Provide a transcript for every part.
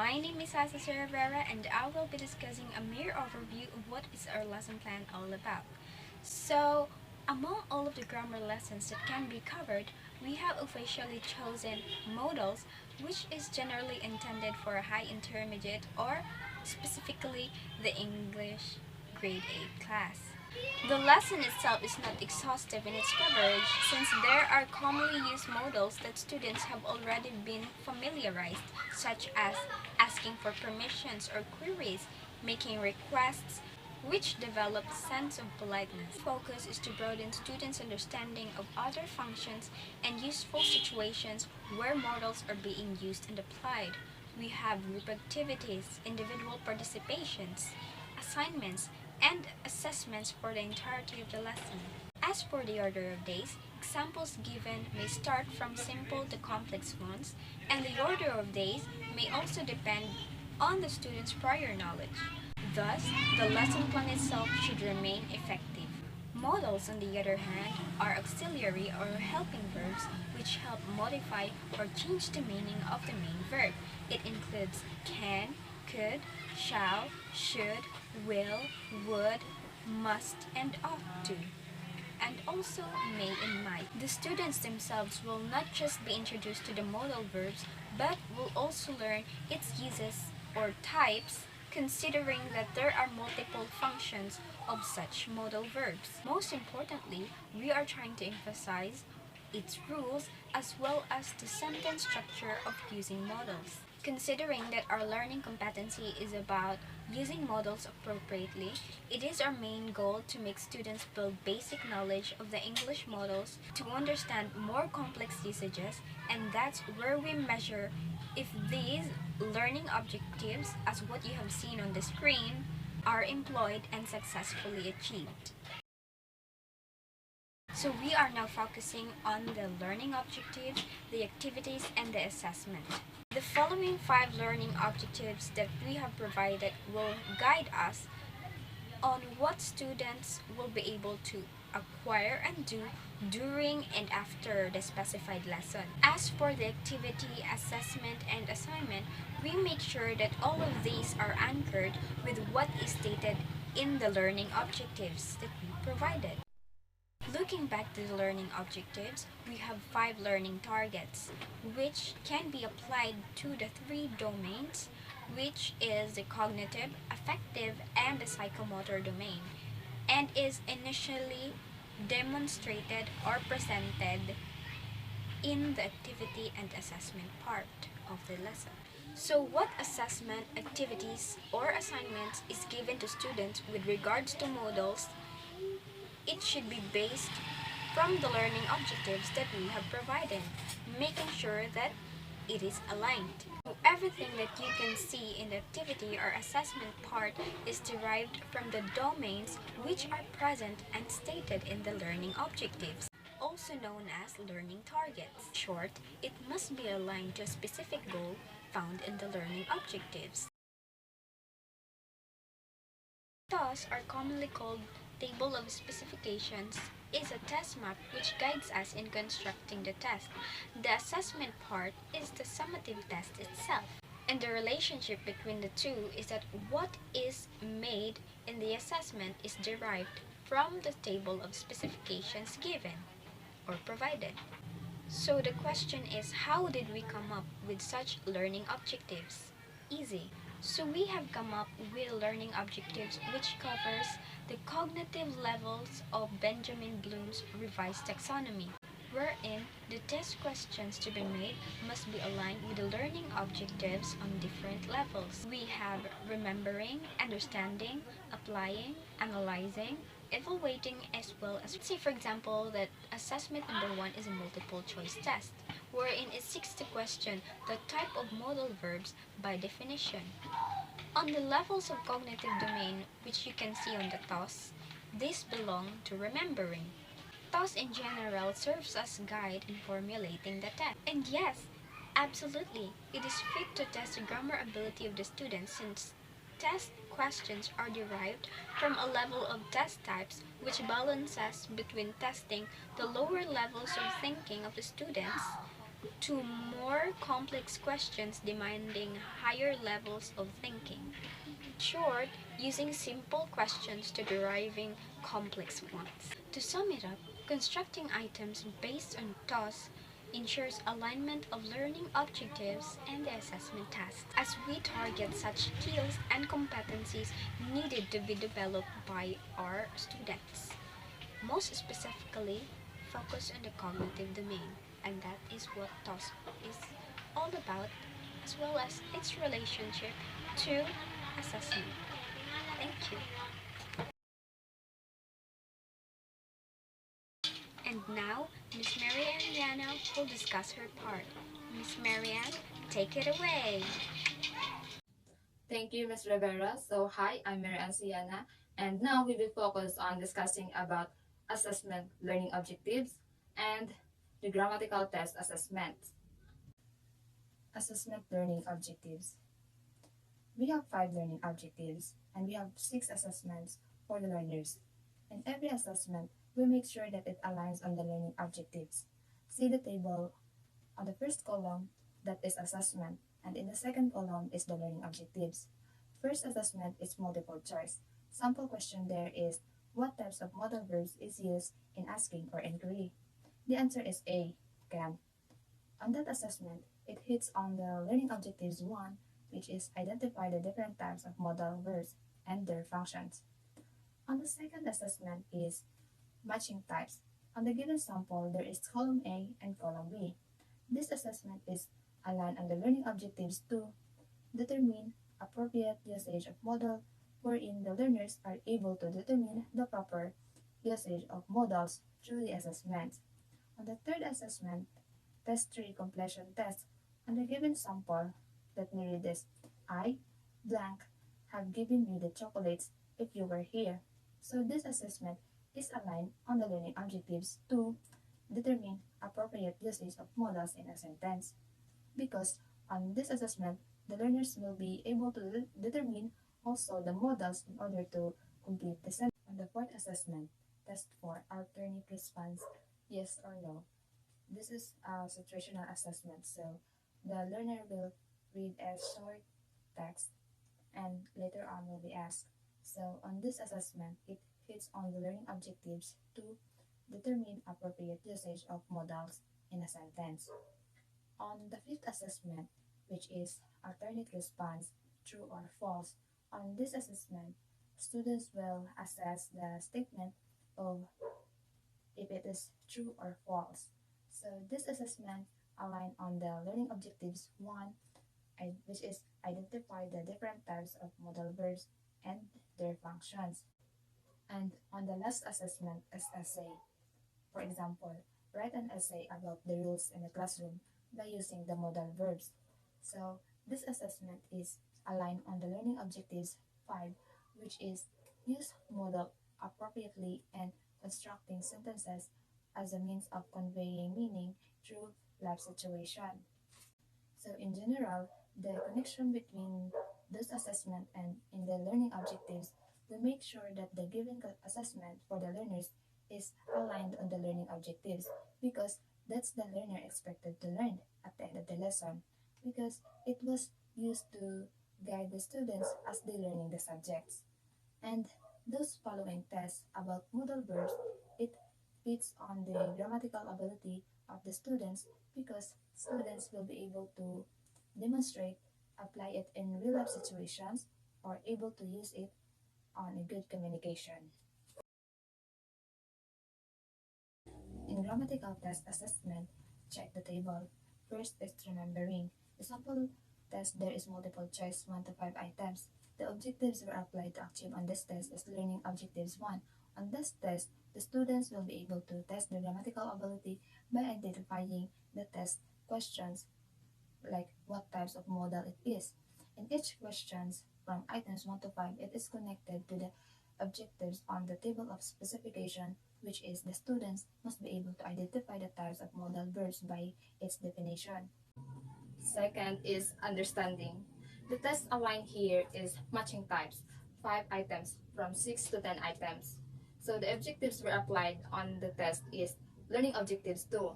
My name is Rivera and I will be discussing a mere overview of what is our lesson plan all about. So, among all of the grammar lessons that can be covered, we have officially chosen MODALS, which is generally intended for a high intermediate or specifically the English grade 8 class. The lesson itself is not exhaustive in its coverage since there are commonly used modals that students have already been familiarized, such as asking for permissions or queries, making requests, which develop sense of politeness. The focus is to broaden students' understanding of other functions and useful situations where modals are being used and applied. We have group activities, individual participations, assignments, and assessments for the entirety of the lesson. As for the order of days, examples given may start from simple to complex ones, and the order of days may also depend on the student's prior knowledge. Thus, the lesson plan itself should remain effective. Modals, on the other hand, are auxiliary or helping verbs which help modify or change the meaning of the main verb. It includes can, could, shall, should, will, would, must, and ought to, and also may and might. The students themselves will not just be introduced to the modal verbs, but will also learn its uses or types, considering that there are multiple functions of such modal verbs. Most importantly, we are trying to emphasize its rules as well as the sentence structure of using modals. Considering that our learning competency is about using modals appropriately, it is our main goal to make students build basic knowledge of the English modals to understand more complex usages, and that's where we measure if these learning objectives, as what you have seen on the screen, are employed and successfully achieved. So we are now focusing on the learning objectives, the activities, and the assessment. The following 5 learning objectives that we have provided will guide us on what students will be able to acquire and do during and after the specified lesson. As for the activity, assessment, and assignment, we make sure that all of these are anchored with what is stated in the learning objectives that we provided. Looking back to the learning objectives, we have 5 learning targets, which can be applied to the 3 domains, which is the cognitive, affective, and the psychomotor domain, and is initially demonstrated or presented in the activity and assessment part of the lesson. So what assessment, activities, or assignments is given to students with regards to modals? It should be based from the learning objectives that we have provided, making sure that it is aligned. So everything that you can see in the activity or assessment part is derived from the domains which are present and stated in the learning objectives, also known as learning targets. In short, it must be aligned to a specific goal found in the learning objectives. TOS are commonly called Table of Specifications is a test map which guides us in constructing the test. The assessment part is the summative test itself. And the relationship between the two is that what is made in the assessment is derived from the table of specifications given or provided. So the question is, how did we come up with such learning objectives? Easy. So we have come up with learning objectives which covers the cognitive levels of Benjamin Bloom's revised taxonomy, wherein the test questions to be made must be aligned with the learning objectives on different levels. We have remembering, understanding, applying, analyzing, evaluating, as well as, say for example that assessment number 1 is a multiple choice test, wherein it seeks to question the type of modal verbs by definition. On the levels of cognitive domain, which you can see on the TOS, these belong to remembering. TOS in general serves as guide in formulating the test. And yes, absolutely, it is fit to test the grammar ability of the students since test questions are derived from a level of test types which balances between testing the lower levels of thinking of the students to more complex questions demanding higher levels of thinking. In short, using simple questions to deriving complex ones. To sum it up, constructing items based on tasks ensures alignment of learning objectives and the assessment tasks as we target such skills and competencies needed to be developed by our students. Most specifically, focus on the cognitive domain, and that is what TOS is all about, as well as its relationship to assessment. Thank you. And now, Miss Marianne Yana will discuss her part. Miss Marianne, take it away. Thank you, Ms. Rivera. So, hi, I'm Yana, and now we will focus on discussing about assessment learning objectives and the grammatical test assessment. Assessment learning objectives. We have 5 learning objectives, and we have 6 assessments for the learners. In every assessment, we make sure that it aligns on the learning objectives. See the table on the first column, that is assessment, and in the second column is the learning objectives. First assessment is multiple choice. Sample question there is, what types of modal verbs is used in asking or inquiry? The answer is A, can. On that assessment, it hits on the learning objectives 1, which is identify the different types of modal verbs and their functions. On the second assessment is matching types. On the given sample, there is column A and column B. This assessment is aligned on the learning objectives to determine appropriate usage of modal, wherein the learners are able to determine the proper usage of modals through the assessment. On the third assessment, test 3 completion test, on the given sample, let me read this. I, blank, have given you the chocolates if you were here. So this assessment is aligned on the learning objectives to determine appropriate usage of modals in a sentence. Because on this assessment, the learners will be able to determine also the modals in order to complete the sentence. On the fourth assessment, test 4, alternate response, yes or no. This is a situational assessment, so the learner will read a short text and later on will be asked. So on this assessment, it hits on the learning objectives to determine appropriate usage of modals in a sentence. On the fifth assessment, which is alternate response, true or false, on this assessment, students will assess the statement of if it is true or false. So this assessment align on the learning objectives 1, which is identify the different types of modal verbs and their functions. And on the last assessment is essay. For example, write an essay about the rules in the classroom by using the modal verbs. So this assessment is aligned on the learning objectives 5, which is use modal appropriately and constructing sentences as a means of conveying meaning through life situation. So in general, the connection between this assessment and in the learning objectives will make sure that the given assessment for the learners is aligned on the learning objectives because that's the learner expected to learn at the end of the lesson because it was used to guide the students as they learning the subjects. And those following tests about modal verbs, it fits on the grammatical ability of the students because students will be able to demonstrate, apply it in real life situations, or able to use it on a good communication. In grammatical test assessment, check the table. First is remembering. The sample test there is multiple choice 1 to 5 items. The objectives were applied to achieve on this test is learning objectives 1. On this test, the students will be able to test their grammatical ability by identifying the test questions like what types of modal it is. In each questions from items 1 to 5, it is connected to the objectives on the table of specification, which is the students must be able to identify the types of modal verbs by its definition. Second is understanding. The test aligned here is matching types, 5 items from 6 to 10 items. So the objectives were applied on the test is learning objectives 2.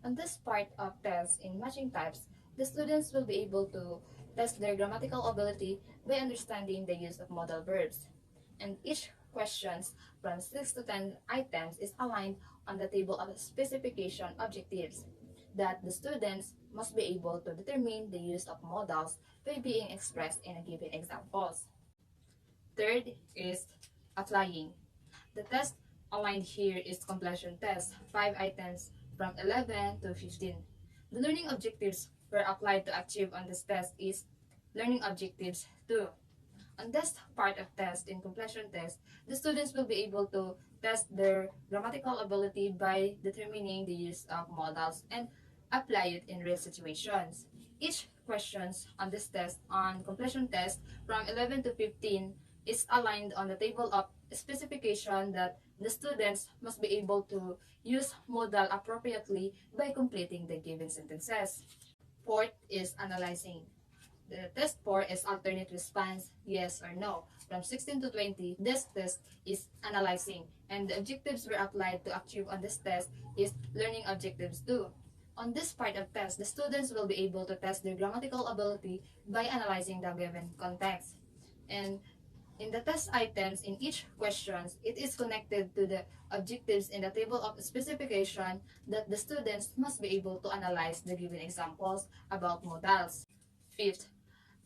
On this part of tests in matching types, the students will be able to test their grammatical ability by understanding the use of modal verbs. And each questions from 6 to 10 items is aligned on the table of specification objectives that the students must be able to determine the use of modals by being expressed in a given examples. Third is applying. The test aligned here is completion test, 5 items from 11 to 15. The learning objectives were applied to achieve on this test is learning objectives 2. On this part of test, in completion test, the students will be able to test their grammatical ability by determining the use of modals and apply it in real situations. Each questions on this test, on completion test, from 11 to 15, is aligned on the table of specification that the students must be able to use modal appropriately by completing the given sentences. Fourth is analyzing. The test 4 is alternate response, yes or no. From 16 to 20, this test is analyzing, and the objectives were applied to achieve on this test is learning objectives 2. On this part of test, the students will be able to test their grammatical ability by analyzing the given context. And in the test items in each questions, it is connected to the objectives in the table of specification that the students must be able to analyze the given examples about modals. Fifth,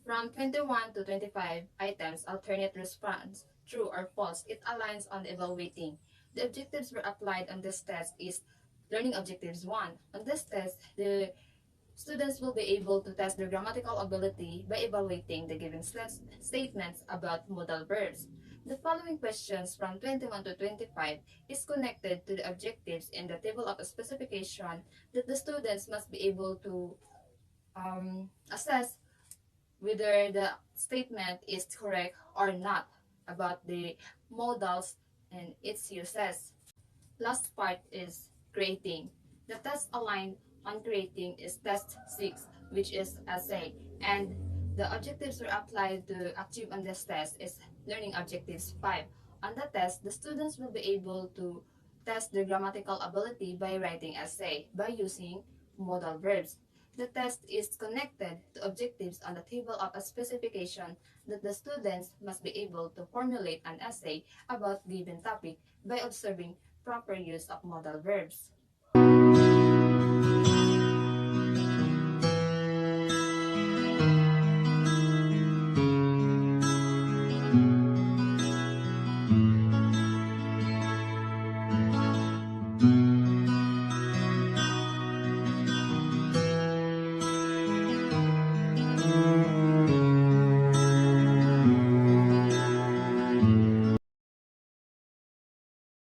from 21 to 25 items, alternate response, true or false, it aligns on evaluating. The objectives were applied on this test is learning objectives 1. On this test, the students will be able to test their grammatical ability by evaluating the given statements about modal verbs. The following questions from 21 to 25 is connected to the objectives in the table of specification that the students must be able to assess whether the statement is correct or not about the modals and its uses. Last part is creating. The test aligned on creating is test 6, which is essay, and the objectives were applied to achieve on this test is learning objectives 5. On the test, the students will be able to test their grammatical ability by writing essay by using modal verbs. The test is connected to objectives on the table of a specification that the students must be able to formulate an essay about given topic by observing proper use of modal verbs.